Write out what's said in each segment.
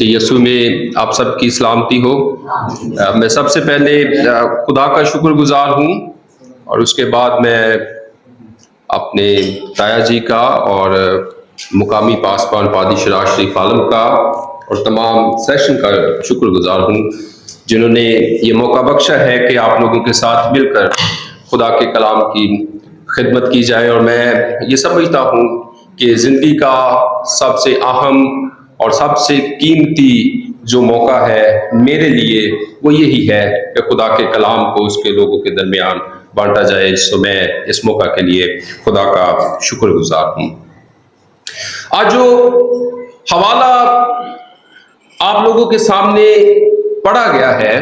یسوع میں آپ سب کی سلامتی ہو۔ میں سب سے پہلے خدا کا شکر گزار ہوں، اور اس کے بعد میں اپنے تایا جی کا اور مقامی پاسبان پادری شراج شریف عالم کا اور تمام سیشن کا شکر گزار ہوں، جنہوں نے یہ موقع بخشا ہے کہ آپ لوگوں کے ساتھ مل کر خدا کے کلام کی خدمت کی جائے۔ اور میں یہ سمجھتا ہوں کہ زندگی کا سب سے اہم اور سب سے قیمتی جو موقع ہے میرے لیے وہ یہی ہے کہ خدا کے کلام کو اس کے لوگوں کے درمیان بانٹا جائے۔ تو میں اس موقع کے لیے خدا کا شکر گزار ہوں۔ آج جو حوالہ آپ لوگوں کے سامنے پڑھا گیا ہے،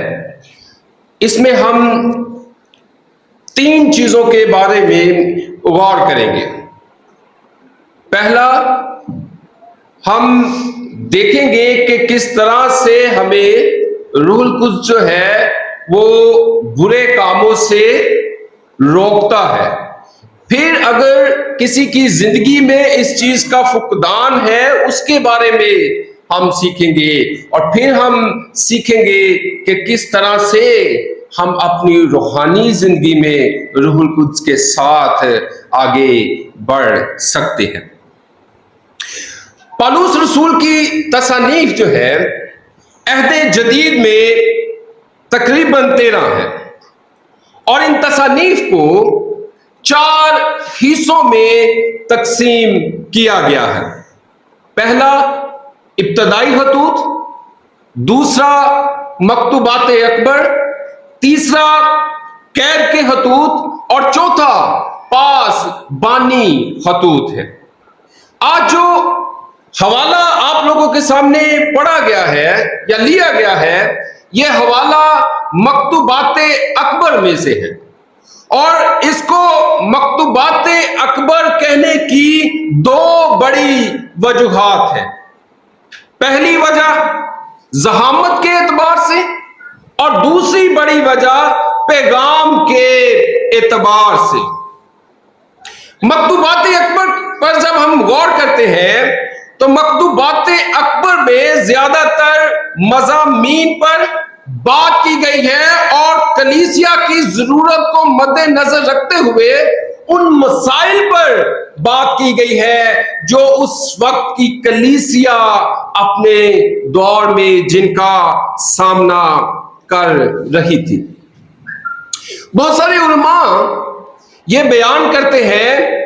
اس میں ہم 3 چیزوں کے بارے میں غور کریں گے۔ پہلا، ہم دیکھیں گے کہ کس طرح سے ہمیں روح القدس جو ہے وہ برے کاموں سے روکتا ہے۔ پھر اگر کسی کی زندگی میں اس چیز کا فقدان ہے، اس کے بارے میں ہم سیکھیں گے، اور پھر ہم سیکھیں گے کہ کس طرح سے ہم اپنی روحانی زندگی میں روح القدس کے ساتھ آگے بڑھ سکتے ہیں۔ پالوس رسول کی تصانیف جو ہے عہد جدید میں تقریباً 13 ہے، اور ان تصانیف کو 4 حصوں میں تقسیم کیا گیا ہے۔ پہلا، ابتدائی خطوط، دوسرا مکتوبات اکبر، تیسرا قید کے خطوط، اور چوتھا پاس بانی خطوط ہے۔ آج جو حوالہ آپ لوگوں کے سامنے پڑھا گیا ہے یا لیا گیا ہے، یہ حوالہ مکتوبات اکبر میں سے ہے، اور اس کو مکتوبات اکبر کہنے کی 2 بڑی وجوہات ہیں۔ پہلی وجہ ضخامت کے اعتبار سے، اور دوسری بڑی وجہ پیغام کے اعتبار سے۔ مکتوبات اکبر پر جب ہم غور کرتے ہیں تو مکتوبات اکبر میں زیادہ تر مضامین پر بات کی گئی ہے، اور کلیسیا کی ضرورت کو مد نظر رکھتے ہوئے ان مسائل پر بات کی گئی ہے جو اس وقت کی کلیسیا اپنے دور میں جن کا سامنا کر رہی تھی۔ بہت سارے علماء یہ بیان کرتے ہیں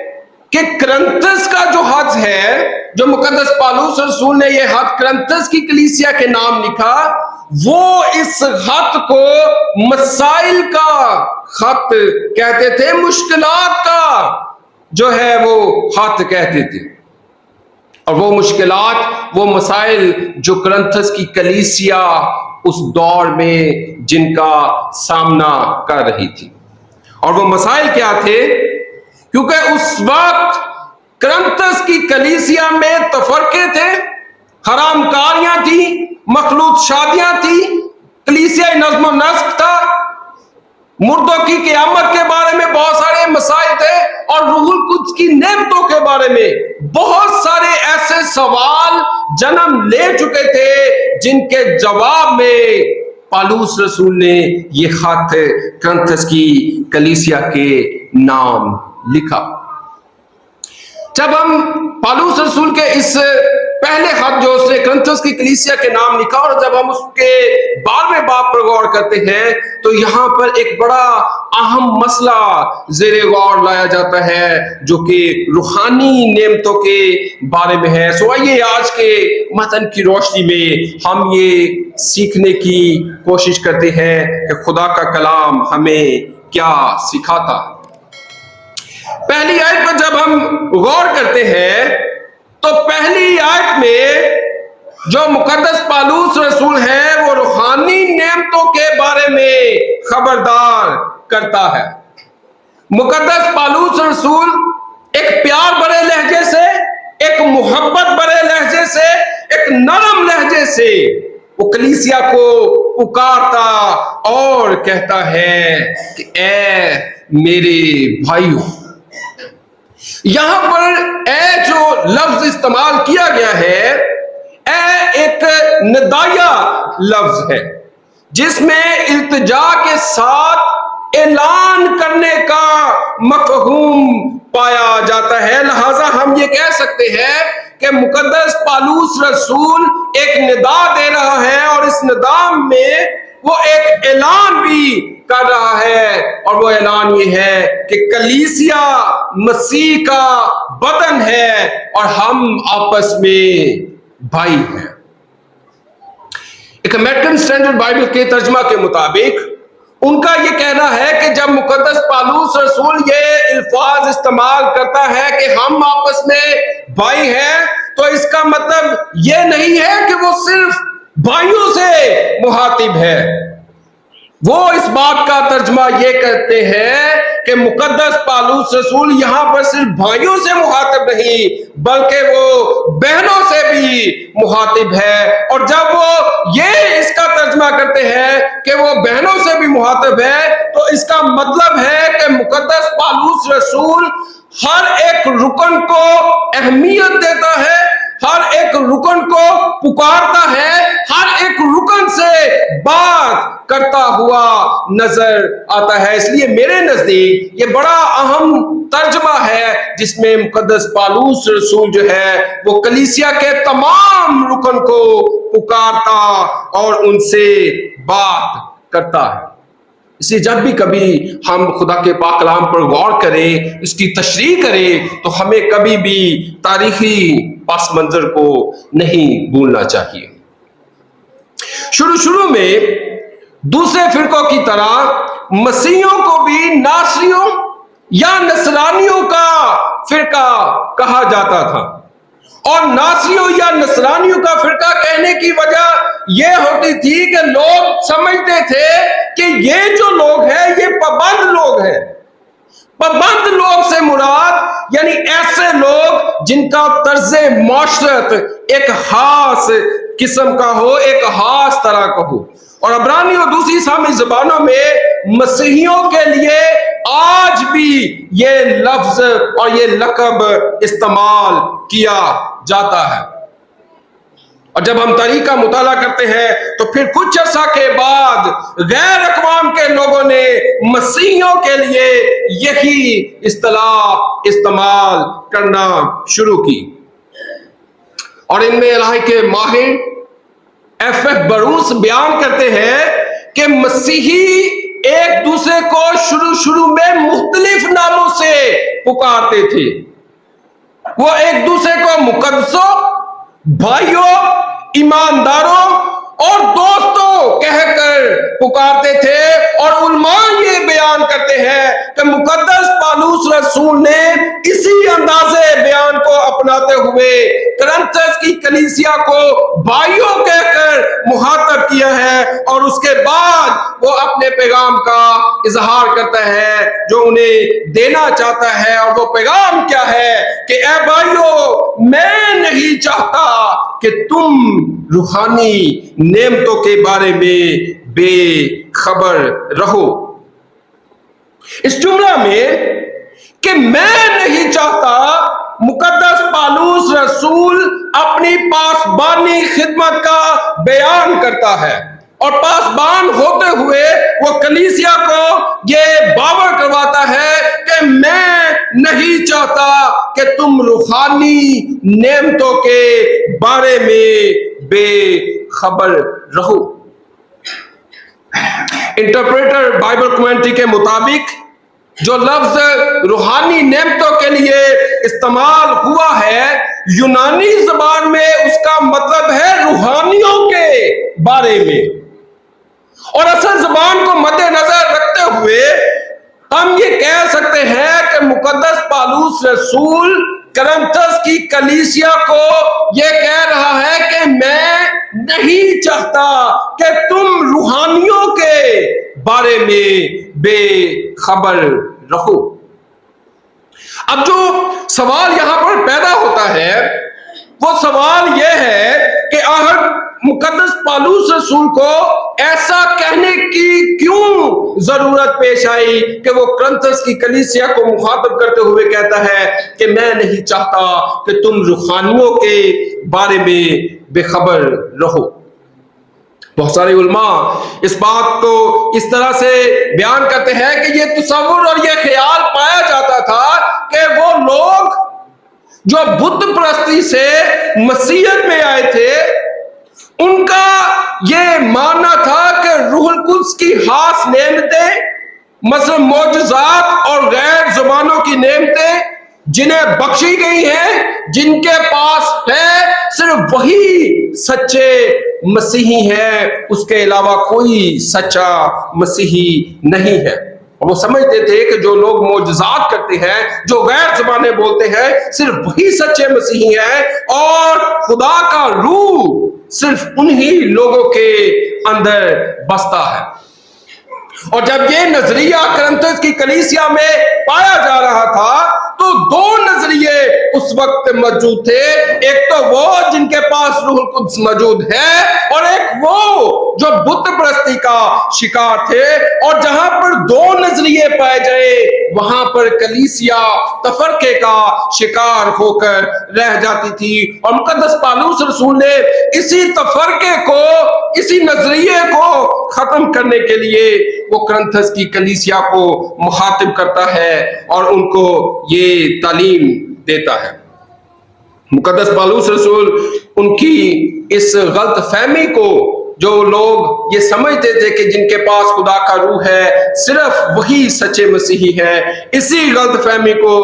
کہ کرنتھس کا جو خط ہے، جو مقدس پالوس رسول نے یہ خط کرنتھس کی کلیسیا کے نام لکھا، وہ اس خط کو مسائل کا خط کہتے تھے، مشکلات کا جو ہے وہ خط کہتے تھے۔ اور وہ مشکلات، وہ مسائل جو کرنتھس کی کلیسیا اس دور میں جن کا سامنا کر رہی تھی۔ اور وہ مسائل کیا تھے؟ کیونکہ اس وقت کرنتھس کی کلیسیا میں تفرقے تھے، حرام کاریاں تھیں، مخلوط شادیاں تھیں، کلیسیا نظم و نسق تھا، مردوں کی قیامت کے بارے میں بہت سارے مسائل تھے، اور روح القدس کی نعمتوں کے بارے میں بہت سارے ایسے سوال جنم لے چکے تھے جن کے جواب میں پالوس رسول نے یہ خط کرنتھس کی کلیسیا کے نام لکھا۔ جب ہم پالوس رسول کے اس پہلے خط جو اس نے کرنتھس کی کلیسیا کے نام لکھا، اور جب ہم اس کے 12ویں باب پر غور کرتے ہیں تو یہاں پر ایک بڑا اہم مسئلہ زیر غور لایا جاتا ہے جو کہ روحانی نعمتوں کے بارے میں ہے۔ سو آئیے آج کے متن کی روشنی میں ہم یہ سیکھنے کی کوشش کرتے ہیں کہ خدا کا کلام ہمیں کیا سکھاتا ہے۔ پہلی آیت پر جب ہم غور کرتے ہیں تو پہلی آیت میں جو مقدس پالوس رسول ہے وہ روحانی نعمتوں کے بارے میں خبردار کرتا ہے۔ مقدس پالوس رسول ایک پیار بھرے لہجے سے، ایک محبت بھرے لہجے سے، ایک نرم لہجے سے وہ کلیسیا کو پکارتا اور کہتا ہے کہ اے میرے بھائیو۔ یہاں پر اے جو لفظ استعمال کیا گیا ہے، اے ہے ایک ندائیہ لفظ ہے جس میں التجا کے ساتھ اعلان کرنے کا مفہوم پایا جاتا ہے. لہذا ہم یہ کہہ سکتے ہیں کہ مقدس پالوس رسول ایک ندا دے رہا ہے اور اس ندا میں وہ ایک اعلان بھی کر رہا ہے, اور وہ اعلان یہ ہے کہ کلیسیا مسیح کا بدن ہے اور ہم آپس میں بھائی ہیں. ایک امریکن اسٹینڈرڈ بائبل کے ترجمہ کے مطابق ان کا یہ کہنا ہے کہ جب مقدس پالوس رسول یہ الفاظ استعمال کرتا ہے کہ ہم آپس میں بھائی ہیں, تو اس کا مطلب یہ نہیں ہے کہ وہ صرف بھائیوں سے مخاطب ہے. وہ اس بات کا ترجمہ یہ کرتے ہیں کہ مقدس پالوس رسول یہاں پر صرف بھائیوں سے مخاطب نہیں بلکہ وہ بہنوں سے بھی مخاطب ہے. اور جب وہ یہ اس کا ترجمہ کرتے ہیں کہ وہ بہنوں سے بھی مخاطب ہے, تو اس کا مطلب ہے کہ مقدس پالوس رسول ہر ایک رکن کو اہمیت دیتا ہے, ہر ایک رکن کو پکارتا ہے, ہر ایک رکن سے بات کرتا ہوا نظر آتا ہے. اس لیے میرے نزدیک یہ بڑا اہم ترجمہ ہے جس میں مقدس پالوس رسول جو ہے وہ کلیسیا کے تمام رکن کو پکارتا اور ان سے بات کرتا ہے. اس لیے جب بھی کبھی ہم خدا کے پاک کلام پر غور کریں, اس کی تشریح کریں, تو ہمیں کبھی بھی تاریخی پس منظر کو نہیں بھولنا چاہیے. شروع میں دوسرے فرقوں کی طرح مسیحیوں کو بھی ناصریوں یا نصرانیوں کا فرقہ کہا جاتا تھا, اور ناصریوں یا نصرانیوں کا فرقہ کہنے کی وجہ یہ ہوتی تھی کہ لوگ سمجھتے تھے کہ یہ جو لوگ ہیں یہ پابند لوگ ہیں. پابند لوگ سے مراد یعنی ایسے لوگ جن کا طرز معاشرت ایک خاص قسم کا ہو, ایک خاص طرح کا ہو. اور عبرانی اور دوسری سامی زبانوں میں مسیحیوں کے لیے آج بھی یہ لفظ اور یہ لقب استعمال کیا جاتا ہے. اور جب ہم تاریخ کا مطالعہ کرتے ہیں تو پھر کچھ عرصہ کے بعد غیر اقوام کے لوگوں نے مسیحیوں کے لیے یہی اصطلاح استعمال کرنا شروع کی. اور ان میں الہی کے ماہر ایف بروس بیان کرتے ہیں کہ مسیحی ایک دوسرے کو شروع میں مختلف ناموں سے پکارتے تھے. وہ ایک دوسرے کو مقدسوں, بھائیوں, ایمانداروں اور دوستوں کہہ کر پکارتے تھے. اور علماء یہ بیان کرتے ہیں کہ مقدس پالوس رسول نے اسی اندازے بیان کو اپناتے ہوئے کرنتھس کی کلیسیا کو بھائیوں کہہ کر مخاطب کیا ہے, اور اس کے بعد وہ اپنے پیغام کا اظہار کرتا ہے جو انہیں دینا چاہتا ہے. اور وہ پیغام کیا ہے کہ اے بھائیوں, میں نہیں چاہتا کہ تم روحانی نعمتوں کے بارے میں بے خبر رہو. اس جملہ میں کہ میں نہیں چاہتا, مقدس پالوس رسول اپنی پاسبانی خدمت کا بیان کرتا ہے, اور پاسبان ہوتے ہوئے وہ کلیسیا کو یہ باور کرواتا ہے کہ میں نہیں چاہتا کہ تم روحانی نعمتوں کے بارے میں بے خبر رہو. انٹرپریٹر بائبل کمنٹری کے مطابق جو لفظ روحانی نعمتوں کے لیے استعمال ہوا ہے, یونانی زبان میں اس کا مطلب ہے روحانیوں کے بارے میں. اور اصل زبان کو مد نظر رکھتے ہوئے ہم یہ کہہ سکتے ہیں کہ مقدس پالوس رسول کرنتھس کی کلیسیا کو یہ کہہ رہا ہے کہ میں نہیں چاہتا کہ تم روحانیوں کے بارے میں بے خبر رہو. اب جو سوال یہاں پر پیدا ہوتا ہے وہ سوال یہ ہے کہ آخر مقدس پالوس رسول کو ایسا کہنے کی کیوں ضرورت پیش آئی کہ وہ کرنتھس کی کلیسیا کو مخاطب کرتے ہوئے کہتا ہے کہ میں نہیں چاہتا کہ تم روحانیوں کے بارے میں بے خبر رہو۔ بہت سارے علماء اس بات کو اس طرح سے بیان کرتے ہیں کہ یہ تصور اور یہ خیال پایا جاتا تھا کہ وہ لوگ جو بت پرستی سے مسیحیت میں آئے تھے، ان کا یہ ماننا تھا کہ روح القدس کی خاص نعمتیں، مثلا معجزات اور غیر زبانوں کی نعمتیں جنہیں بخشی گئی ہیں، جن کے پاس ہے، صرف وہی سچے مسیحی ہیں، اس کے علاوہ کوئی سچا مسیحی نہیں ہے۔ اور وہ سمجھتے تھے کہ جو لوگ معجزات کرتے ہیں، جو غیر زبانیں بولتے ہیں، صرف وہی سچے مسیحی ہیں، اور خدا کا روح صرف انہی لوگوں کے اندر بستا ہے۔ اور جب یہ نظریہ کرنتھس کی کلیسیا میں پایا جا رہا تھا تو دو نظریے اس وقت موجود تھے، ایک تو وہ جن کے پاس روح القدس موجود ہے، اور ایک وہ جو بت پرستی کا شکار تھے۔ اور جہاں پر دو نظریے پائے جائے وہاں پر کلیسیا تفرقے کا شکار ہو کر رہ جاتی تھی، اور مقدس پالوس رسول نے اسی تفرقے کو، اسی نظریے کو ختم کرنے کے لیے وہ کرنتھس کی کلیسیا کو مخاطب کرتا ہے اور ان کو یہ تعلیم دیتا ہے۔ مقدس پالوس رسول ان کی اس غلط فہمی کو، جو لوگ یہ سمجھتے تھے کہ جن کے پاس خدا کا روح ہے صرف وہی سچے مسیحی ہیں، اسی غلط فہمی کو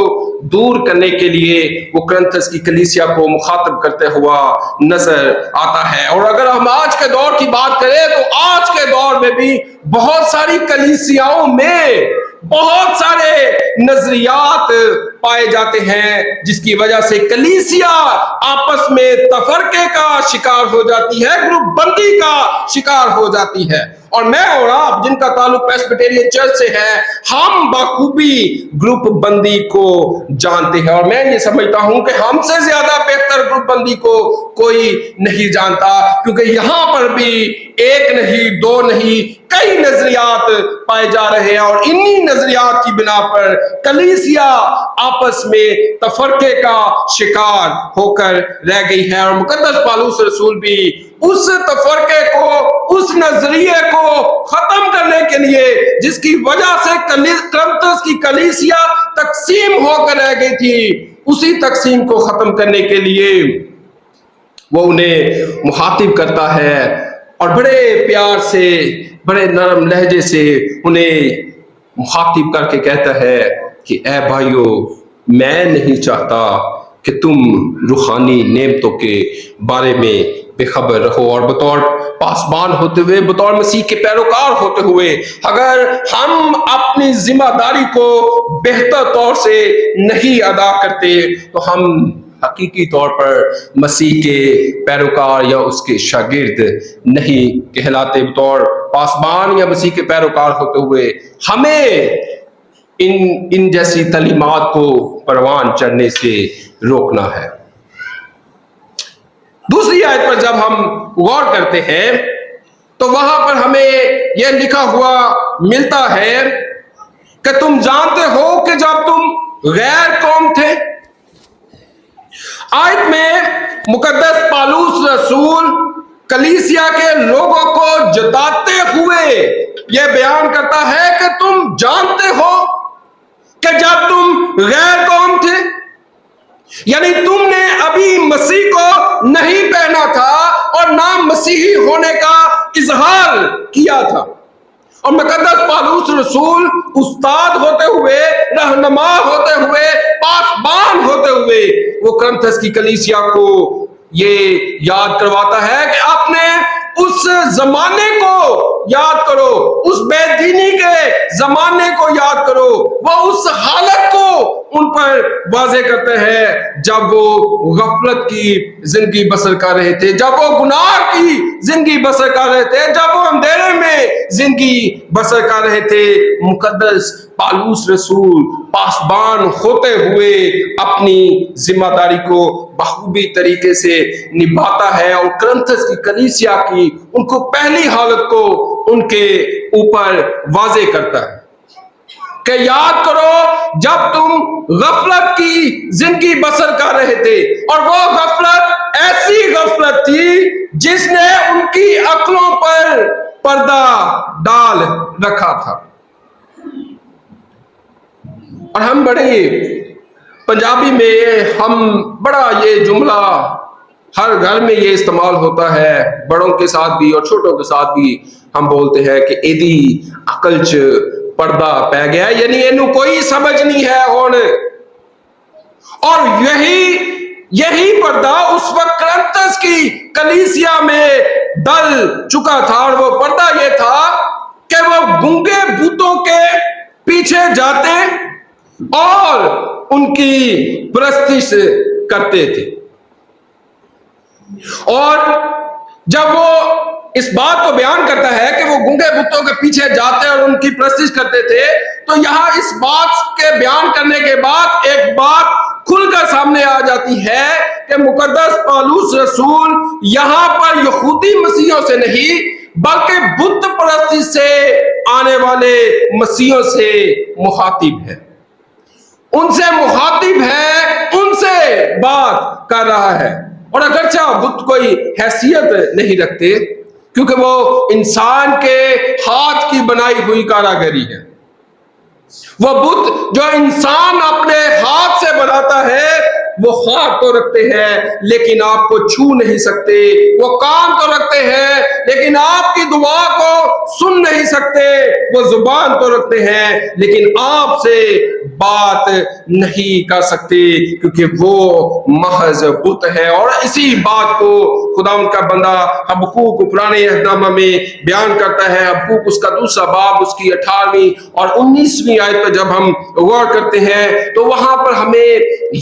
دور کرنے کے لیے وہ کرنتھس کی کلیسیا کو مخاطب کرتے ہوا نظر آتا ہے۔ اور اگر ہم آج کے دور کی بات کریں تو آج کے دور میں بھی بہت ساری کلیسیاؤں میں بہت سارے نظریات پائے جاتے ہیں، جس کی وجہ سے کلیسیا آپس میں تفرقے کا شکار ہو جاتی ہے، گروپ بندی کا شکار ہو جاتی ہے۔ اور میں اور آپ جن کا تعلق پریسبیٹیرین چرچ سے ہے، ہم بخوبی گروپ بندی کو جانتے ہیں، اور میں یہ سمجھتا ہوں کہ ہم سے زیادہ بہتر گروپ بندی کو کوئی نہیں جانتا، کیونکہ یہاں پر بھی ایک نہیں، دو نہیں، کئی نظریات پائے جا رہے ہیں، اور انہی نظریات کی بنا پر کلیسیا آپس میں تفرقے کا شکار ہو کر رہ گئی ہے۔ اور مقدس پالوس رسول بھی اس تفرقے کو، اس نظریے کو ختم کرنے کے لیے، جس کی وجہ سے کرنتھس کی کلیسیا تقسیم ہو کر رہ گئی تھی، اسی تقسیم کو ختم کرنے کے لیے وہ انہیں مخاطب کرتا ہے، اور بڑے پیار سے، بڑے نرم لہجے سے انہیں مخاطب کر کے کہتا ہے کہ اے بھائیو، میں نہیں چاہتا کہ تم روحانی نعمتوں کے بارے میں بے خبر رہو، اور بطور پاسبان ہوتے ہوئے، بطور مسیح کے پیروکار ہوتے ہوئے، اگر ہم اپنی ذمہ داری کو بہتر طور سے نہیں ادا کرتے تو ہم حقیقی طور پر مسیح کے پیروکار یا اس کے شاگرد نہیں کہلاتے۔ بطور پاسبان یا مسیح کے پیروکار ہوتے ہوئے ہمیں ان جیسی تعلیمات کو پروان چڑھنے سے روکنا ہے۔ دوسری آیت پر جب ہم غور کرتے ہیں تو وہاں پر ہمیں یہ لکھا ہوا ملتا ہے کہ تم جانتے ہو کہ جب تم غیر قوم تھے۔ آیت میں مقدس پالوس رسول کلیسیا کے لوگوں کو جتاتے ہوئے یہ بیان کرتا ہے کہ تم جانتے ہو کہ جب تم غیر قوم تھے، یعنی تم نے ابھی مسیح کو نہیں پہنا تھا اور نہ مسیحی ہونے کا اظہار کیا تھا، اور مقدس پالوس رسول استاد ہوتے ہوئے، رہنما ہوتے ہوئے، پاسبان ہوتے ہوئے وہ کرنتھس کی کلیسیا کو یہ یاد کرواتا ہے کہ آپ نے اس زمانے کو یاد کرو، اس بے دینی کے زمانے کو یاد کرو۔ وہ اس حالت کو ان پر واضح کرتے ہیں جب وہ غفلت کی زندگی بسر کر رہے تھے، جب وہ گناہ کی زندگی بسر کر رہے تھے، جب وہ اندھیرے میں زندگی بسر کر رہے تھے۔ مقدس پالوس رسول پاسبان ہوتے ہوئے اپنی ذمہ داری کو بخوبی طریقے سے نبھاتا ہے، اور کرنتھس کی کلیسیا کی ان کو پہلی حالت کو ان کے اوپر واضح کرتا ہے کہ یاد کرو جب تم غفلت کی زندگی بسر کر رہے تھے، اور وہ غفلت ایسی غفلت تھی جس نے ان کی عقلوں پر پردہ ڈال رکھا تھا. اور ہم بڑے پنجابی میں ہم بڑا یہ جملہ ہر گھر میں یہ استعمال ہوتا ہے، بڑوں کے ساتھ بھی اور چھوٹوں کے ساتھ بھی ہم بولتے ہیں کہ ایدی عقل چ پردہ پہ گیا، یعنی اینو کوئی سمجھ نہیں ہے ہون. اور یہی پردہ اس وقت کرنتس کی کلیسیا میں ڈل چکا تھا، اور وہ پردہ یہ تھا کہ وہ گنگے بتوں کے پیچھے جاتے اور ان کی پرستش کرتے تھے. اور جب وہ اس بات کو بیان کرتا ہے کہ وہ گنگے بتوں کے پیچھے جاتے اور ان کی پرستش کرتے تھے، تو یہاں اس بات کے بیان کرنے کے بعد ایک بات کھل کر سامنے آ جاتی ہے کہ مقدس پالوس رسول یہاں پر یہودی مسیحوں سے نہیں بلکہ بت پرستی سے آنے والے مسیحوں سے مخاطب ہے، ان سے مخاطب ہے، ان سے بات کر رہا ہے. اور اگرچہ بت کوئی حیثیت نہیں رکھتے کیونکہ وہ انسان کے ہاتھ کی بنائی ہوئی کاراگری ہے، وہ بت جو انسان اپنے ہاتھ سے بناتا ہے وہ ہاتھ تو رکھتے ہیں لیکن آپ کو چھو نہیں سکتے، وہ کان تو رکھتے ہیں لیکن آپ کی دعا کو سن نہیں سکتے، وہ زبان تو رکھتے ہیں لیکن آپ سے بات نہیں کر سکتے کیونکہ وہ محض بت ہے. اور اسی بات کو خدا ان کا بندہ حبقوق پرانے عہد نامہ میں بیان کرتا ہے. حبقوق اس کا 2 باب اس کی 18ویں اور 19ویں آیت پر جب ہم غور کرتے ہیں تو وہاں پر ہمیں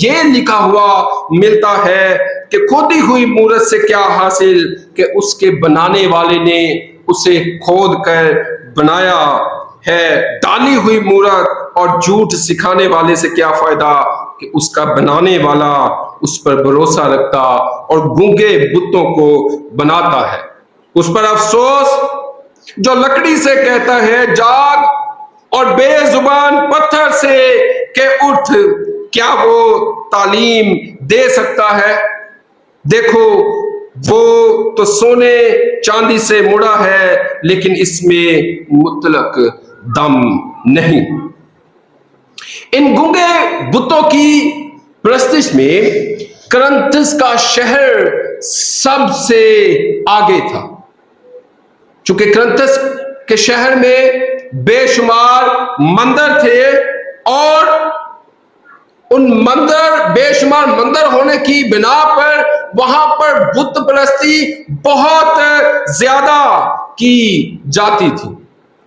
یہ لکھا ہوا ملتا ہے کہ کھودی ہوئی مورت سے کیا حاصل کہ اس کے بنانے والے نے اسے کھود کر بنایا ہے، ڈالی ہوئی مورت اور جھوٹ سکھانے والے سے کیا فائدہ کہ اس کا بنانے والا اس پر بھروسہ رکھتا اور گنگے بتوں کو بناتا ہے. اس پر افسوس جو لکڑی سے کہتا ہے جاگ اور بے زبان پتھر سے کہ اٹھ، کیا وہ تعلیم دے سکتا ہے؟ دیکھو وہ تو سونے چاندی سے مڑا ہے لیکن اس میں مطلق دم نہیں. ان گنگے بتوں کی پرستش میں کرنتس کا شہر سب سے آگے تھا، چونکہ کرنتس کے شہر میں بے شمار مندر تھے اور ان بے شمار مندر ہونے کی بنا پر وہاں پر بت پرستی بہت زیادہ کی جاتی تھی.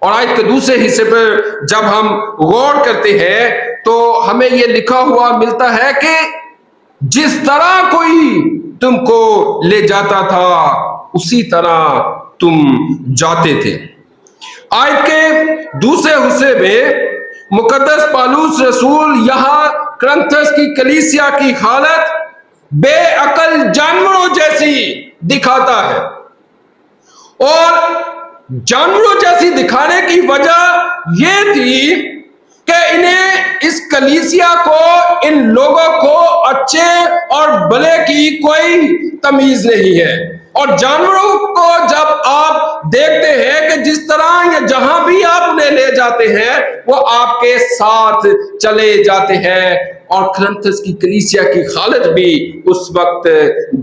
اور آیت کے دوسرے حصے پر جب ہم غور کرتے ہیں تو ہمیں یہ لکھا ہوا ملتا ہے کہ جس طرح کوئی تم کو لے جاتا تھا اسی طرح تم جاتے تھے. آیت کے دوسرے حصے میں مقدس پالوس رسول یہاں کرنتھس کی کلیسیا کی حالت بے عقل جانوروں جیسی دکھاتا ہے، اور جانوروں جیسی دکھانے کی وجہ یہ تھی کہ انہیں اس کلیسیا کو، ان لوگوں کو اچھے اور بھلے کی کوئی تمیز نہیں ہے. اور جانوروں کو جب آپ دیکھتے ہیں کہ جس طرح یہ جہاں بھی آپ انہیں لے جاتے ہیں وہ آپ کے ساتھ چلے جاتے ہیں، اور کرنتھس کی کلیسیا کی حالت بھی اس وقت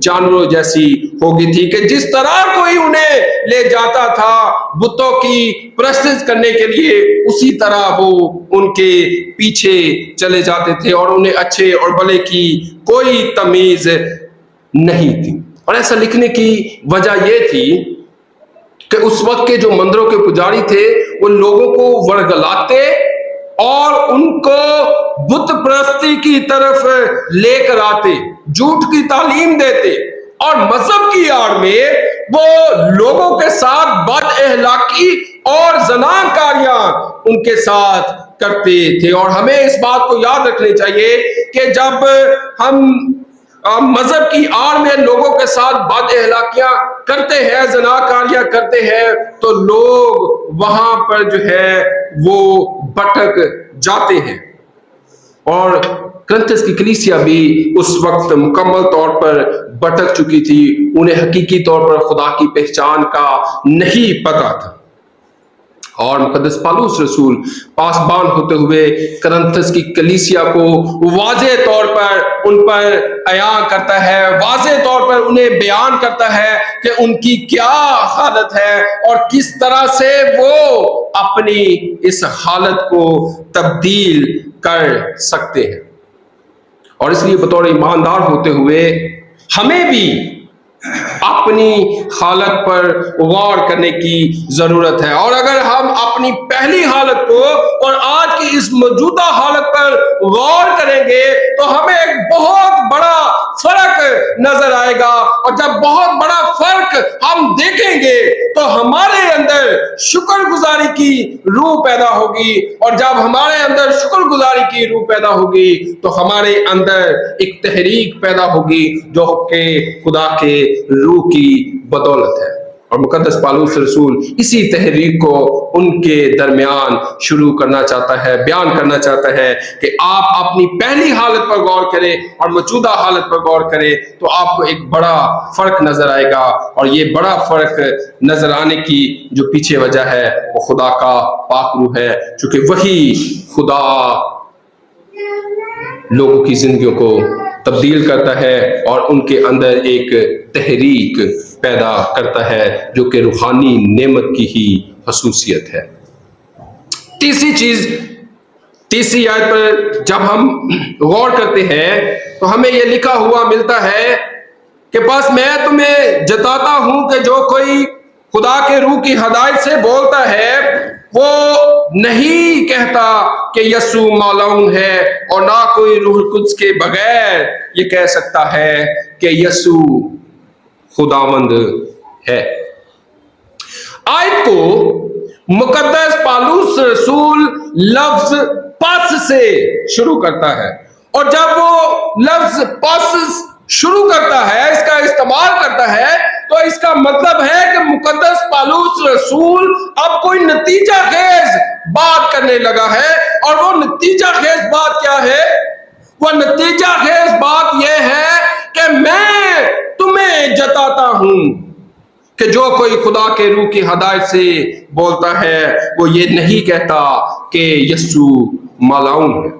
جانوروں جیسی ہو گئی تھی کہ جس طرح کوئی انہیں لے جاتا تھا بتوں کی پرستش کرنے کے لیے اسی طرح وہ ان کے پیچھے چلے جاتے تھے اور انہیں اچھے اور بھلے کی کوئی تمیز نہیں تھی. اور ایسا لکھنے کی وجہ یہ تھی کہ اس وقت کے جو مندروں کے پجاری تھے وہ لوگوں کو ورگلاتے اور ان کو بت پرستی کی طرف لے کر آتے، جھوٹ کی تعلیم دیتے، اور مذہب کی آڑ میں وہ لوگوں کے ساتھ بد اخلاقی اور زناکاریاں ان کے ساتھ کرتے تھے. اور ہمیں اس بات کو یاد رکھنی چاہیے کہ جب ہم مذہب کی آڑ میں لوگوں کے ساتھ بد اخلاقیاں کرتے ہیں، زناکاریاں کرتے ہیں، تو لوگ وہاں پر جو ہے وہ بھٹک جاتے ہیں. اور کرنتھس کی کلیسیا بھی اس وقت مکمل طور پر بھٹک چکی تھی، انہیں حقیقی طور پر خدا کی پہچان کا نہیں پتا تھا۔ اور مقدس پالوس رسول پاسبان ہوتے ہوئے کرنتھس کی کلیسیا کو واضح طور پر ان پر عیاں کرتا ہے، واضح طور پر انہیں بیان کرتا ہے کہ ان کی کیا حالت ہے اور کس طرح سے وہ اپنی اس حالت کو تبدیل کر سکتے ہیں۔ اور اس لیے بطور ایماندار ہوتے ہوئے ہمیں بھی اپنی حالت پر غور کرنے کی ضرورت ہے، اور اگر ہم اپنی پہلی حالت کو اور آج کی اس موجودہ حالت پر غور کریں گے تو ہمیں ایک بہت بڑا فرق نظر آئے گا، اور جب بہت بڑا فرق ہم دیکھیں گے تو ہمارے اندر شکر گزاری کی روح پیدا ہوگی، اور جب ہمارے اندر شکر گزاری کی روح پیدا ہوگی تو ہمارے اندر ایک تحریک پیدا ہوگی جو کہ خدا کے روح کی بدولت ہے۔ اور مقدس پالوس رسول اسی تحریک کو ان کے درمیان شروع کرنا چاہتا ہے، بیان کرنا چاہتا ہے کہ آپ اپنی پہلی حالت پر غور کریں اور موجودہ حالت پر غور کریں تو آپ کو ایک بڑا فرق نظر آئے گا، اور یہ بڑا فرق نظر آنے کی جو پیچھے وجہ ہے وہ خدا کا پاک روح ہے، چونکہ وہی خدا لوگوں کی زندگیوں کو تبدیل کرتا ہے اور ان کے اندر ایک تحریک پیدا کرتا ہے جو کہ روحانی نعمت کی ہی خصوصیت ہے۔ تیسری آیت پر جب ہم غور کرتے ہیں تو ہمیں یہ لکھا ہوا ملتا ہے کہ بس میں تمہیں جتاتا ہوں کہ جو کوئی خدا کے روح کی ہدایت سے بولتا ہے وہ نہیں کہتا کہ یسوع مالعون ہے، اور نہ کوئی روح القدس کے بغیر یہ کہہ سکتا ہے کہ یسوع خداوند ہے۔ آیت کو مقدس پالوس رسول لفظ پس سے شروع کرتا ہے، اور جب وہ لفظ پس شروع کرتا ہے، اس کا استعمال کرتا ہے، تو اس کا مطلب ہے کہ مقدس پالوس رسول اب کوئی نتیجہ خیز بات کرنے لگا ہے، اور وہ نتیجہ خیز بات کیا ہے؟ وہ نتیجہ خیز بات یہ ہے کہ میں تمہیں جتاتا ہوں کہ جو کوئی خدا کے روح کی ہدایت سے بولتا ہے وہ یہ نہیں کہتا کہ یسوع مالعون ہے۔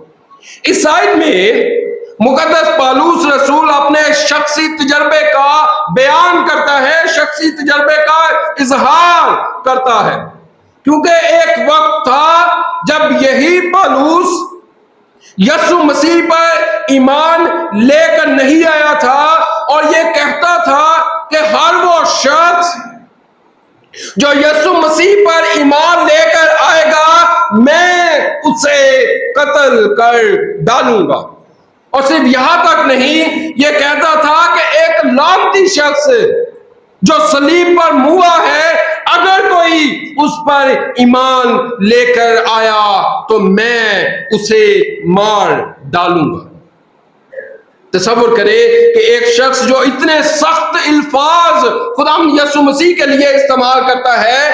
اس آیت میں مقدس پالوس رسول اپنے شخصی تجربے کا بیان کرتا ہے، شخصی تجربے کا اظہار کرتا ہے، کیونکہ ایک وقت تھا جب یہی پالوس یسوع مسیح پر ایمان لے کر نہیں آیا تھا، اور یہ کہتا تھا کہ ہر وہ شخص جو یسوع مسیح پر ایمان لے کر آئے گا میں اسے قتل کر ڈالوں گا۔ اور صرف یہاں تک نہیں، یہ کہتا تھا کہ ایک لعنتی شخص جو صلیب پر موا ہے اگر کوئی اس پر ایمان لے کر آیا تو میں اسے مار ڈالوں گا۔ تصور کرے کہ ایک شخص جو اتنے سخت الفاظ خدا یسوع مسیح کے لیے استعمال کرتا ہے،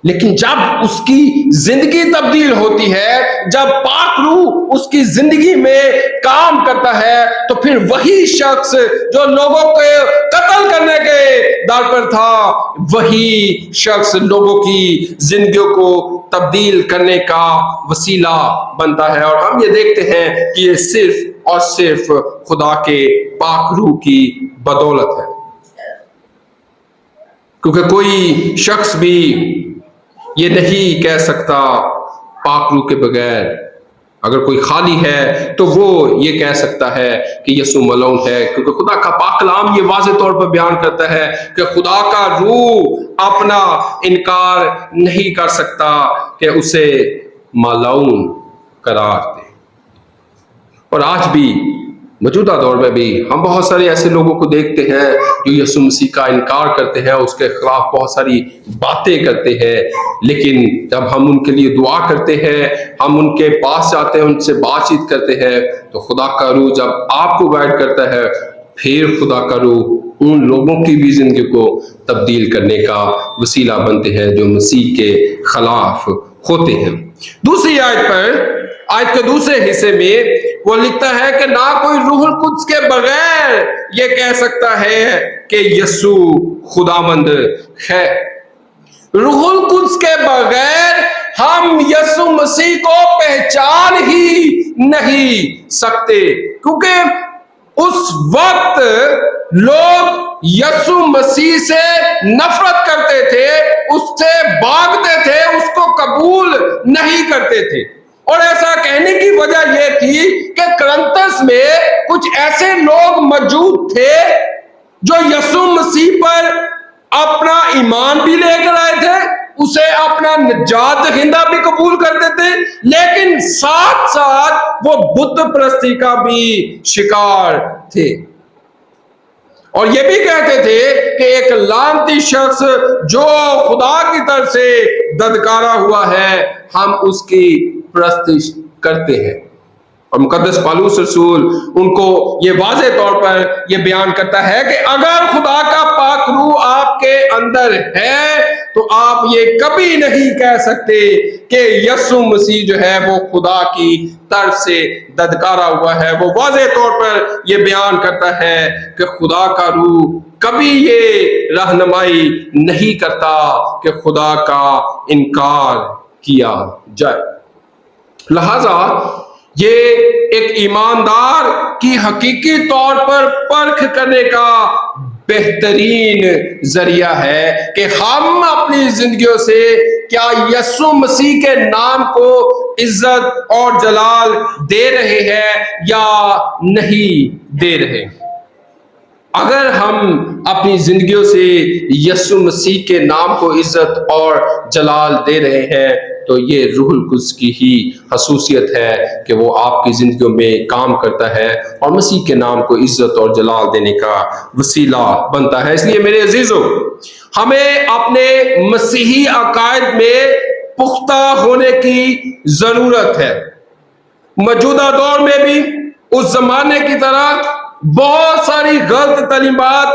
لیکن جب اس کی زندگی تبدیل ہوتی ہے، جب پاک روح اس کی زندگی میں کام کرتا ہے، تو پھر وہی شخص جو لوگوں کو قتل کرنے کے در پر تھا، وہی شخص لوگوں کی زندگیوں کو تبدیل کرنے کا وسیلہ بنتا ہے۔ اور ہم یہ دیکھتے ہیں کہ یہ صرف اور صرف خدا کے پاک روح کی بدولت ہے، کیونکہ کوئی شخص بھی یہ نہیں کہہ سکتا پاک روح کے بغیر۔ اگر کوئی خالی ہے تو وہ یہ کہہ سکتا ہے کہ یسوع ملعون ہے، کیونکہ خدا کا پاک کلام یہ واضح طور پر بیان کرتا ہے کہ خدا کا روح اپنا انکار نہیں کر سکتا کہ اسے ملعون قرار دے۔ اور آج بھی موجودہ دور میں بھی ہم بہت سارے ایسے لوگوں کو دیکھتے ہیں جو یسوع مسیح کا انکار کرتے ہیں، اس کے خلاف بہت ساری باتیں کرتے ہیں، لیکن جب ہم ان کے لیے دعا کرتے ہیں، ہم ان کے پاس جاتے ہیں، ان سے بات چیت کرتے ہیں، تو خدا کا روح جب آپ کو گائیڈ کرتا ہے، پھر خدا کا روح ان لوگوں کی بھی زندگی کو تبدیل کرنے کا وسیلہ بنتے ہیں جو مسیح کے خلاف ہوتے ہیں۔ دوسری آیت پر آیت کے دوسرے حصے میں وہ لکھتا ہے کہ نہ کوئی روح القدس کے بغیر یہ کہہ سکتا ہے کہ یسوع خداوند ہے۔ روح القدس کے بغیر ہم یسوع مسیح کو پہچان ہی نہیں سکتے، کیونکہ اس وقت لوگ یسوع مسیح سے نفرت کرتے تھے، اس سے بھاگتے تھے، اس کو قبول نہیں کرتے تھے۔ اور ایسا کہنے کی وجہ یہ تھی کہ کرنتس میں کچھ ایسے لوگ موجود تھے جو یسوع مسیح پر اپنا ایمان بھی لے کر آئے تھے، اسے اپنا نجات دہندہ بھی قبول کرتے تھے، لیکن ساتھ ساتھ وہ بت پرستی کا بھی شکار تھے، اور یہ بھی کہتے تھے کہ ایک لعنتی شخص جو خدا کی طرف سے ددکارا ہوا ہے، ہم اس کی پرستش کرتے ہیں۔ اور مقدس پالوس رسول ان کو یہ واضح طور پر یہ بیان کرتا ہے کہ اگر خدا کا پاک روح آپ کے اندر ہے تو آپ یہ کبھی نہیں کہہ سکتے کہ یسوع مسیح جو ہے وہ خدا کی طرف سے ددکارا ہوا ہے۔ وہ واضح طور پر یہ بیان کرتا ہے کہ خدا کا روح کبھی یہ رہنمائی نہیں کرتا کہ خدا کا انکار کیا جائے۔ لہذا یہ ایک ایماندار کی حقیقی طور پر پرکھ کرنے کا بہترین ذریعہ ہے کہ ہم اپنی زندگیوں سے کیا یسوع مسیح کے نام کو عزت اور جلال دے رہے ہیں یا نہیں دے رہے۔ اگر ہم اپنی زندگیوں سے یسوع مسیح کے نام کو عزت اور جلال دے رہے ہیں تو یہ روح القدس کی ہی خصوصیت ہے کہ وہ آپ کی زندگیوں میں کام کرتا ہے اور مسیح کے نام کو عزت اور جلال دینے کا وسیلہ بنتا ہے۔ اس لیے میرے عزیزو، ہمیں اپنے مسیحی عقائد میں پختہ ہونے کی ضرورت ہے۔ موجودہ دور میں بھی اس زمانے کی طرح بہت ساری غلط تعلیمات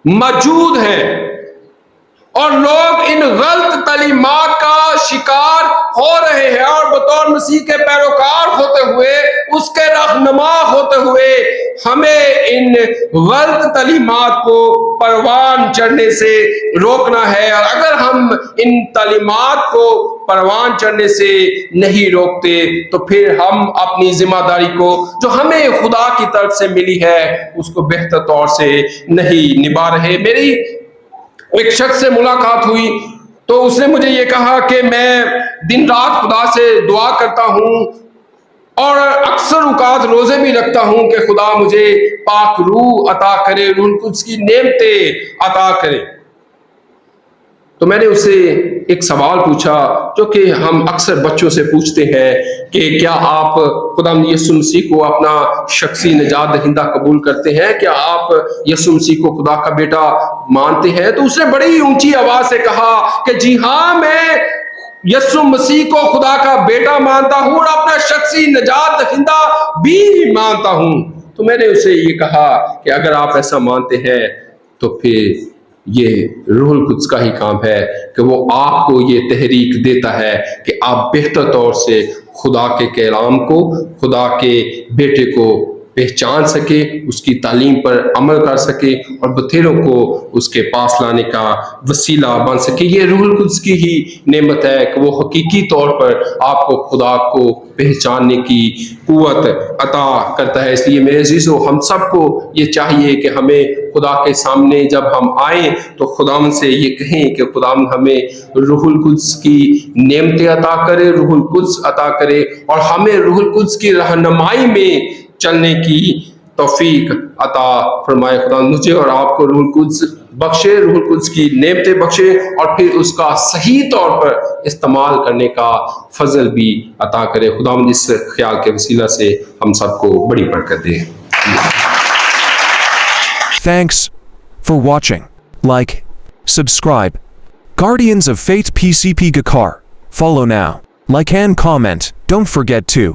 موجود ہیں اور لوگ ان غلط تعلیمات کا شکار ہو رہے ہیں، اور بطور مسیح کے پیروکار ہوتے ہوئے، اس کے رہنما ہوتے ہوئے، ہمیں ان غلط تعلیمات کو پروان چڑھنے سے روکنا ہے۔ اور اگر ہم ان تعلیمات کو پروان چڑھنے سے نہیں روکتے تو پھر ہم اپنی ذمہ داری کو جو ہمیں خدا کی طرف سے ملی ہے اس کو بہتر طور سے نہیں نبھا رہے۔ میری ایک شخص سے ملاقات ہوئی تو اس نے مجھے یہ کہا کہ میں دن رات خدا سے دعا کرتا ہوں اور اکثر اوقات روزے بھی رکھتا ہوں کہ خدا مجھے پاک روح عطا کرے، روح القدس کی نعمتیں عطا کرے۔ تو میں نے اس سے ایک سوال پوچھا جو کہ ہم اکثر بچوں سے پوچھتے ہیں کہ کیا آپ خدا یسوع مسیح کو اپنا شخصی نجات دہندہ قبول کرتے ہیں؟ کیا آپ یسوع مسیح کو خدا کا بیٹا مانتے ہیں؟ تو اس نے بڑی اونچی آواز سے کہا کہ جی ہاں، میں یسوع مسیح کو خدا کا بیٹا مانتا ہوں اور اپنا شخصی نجات دہندہ بھی مانتا ہوں۔ تو میں نے اسے یہ کہا کہ اگر آپ ایسا مانتے ہیں تو پھر یہ روح القدس کا ہی کام ہے کہ وہ آپ کو یہ تحریک دیتا ہے کہ آپ بہتر طور سے خدا کے کلام کو، خدا کے بیٹے کو پہچان سکے، اس کی تعلیم پر عمل کر سکے اور بتھیروں کو اس کے پاس لانے کا وسیلہ بن سکے۔ یہ روح القدس کی ہی نعمت ہے کہ وہ حقیقی طور پر آپ کو خدا کو پہچاننے کی قوت عطا کرتا ہے۔ اس لیے میرے عزیزو، ہم سب کو یہ چاہیے کہ ہمیں خدا کے سامنے جب ہم آئیں تو خداوند سے یہ کہیں کہ خداوند ہمیں روح القدس کی نعمتیں عطا کرے، روح القدس عطا کرے، اور ہمیں روح القدس کی رہنمائی میں چلنے کی توفیق عطا فرمائے۔ خدا مجھے اور آپ کو روح القدس بخشے، روح القدس کی نعمتیں بخشے، اور پھر اس کا صحیح طور پر استعمال کرنے کا فضل بھی عطا کرے۔ خدا اس خیال کے وسیلہ سے ہم سب کو بڑی برکت دے۔ Thanks for watching. Like, subscribe. Guardians of Faith PCP Gakar. Follow now. Like and comment. Don't forget to.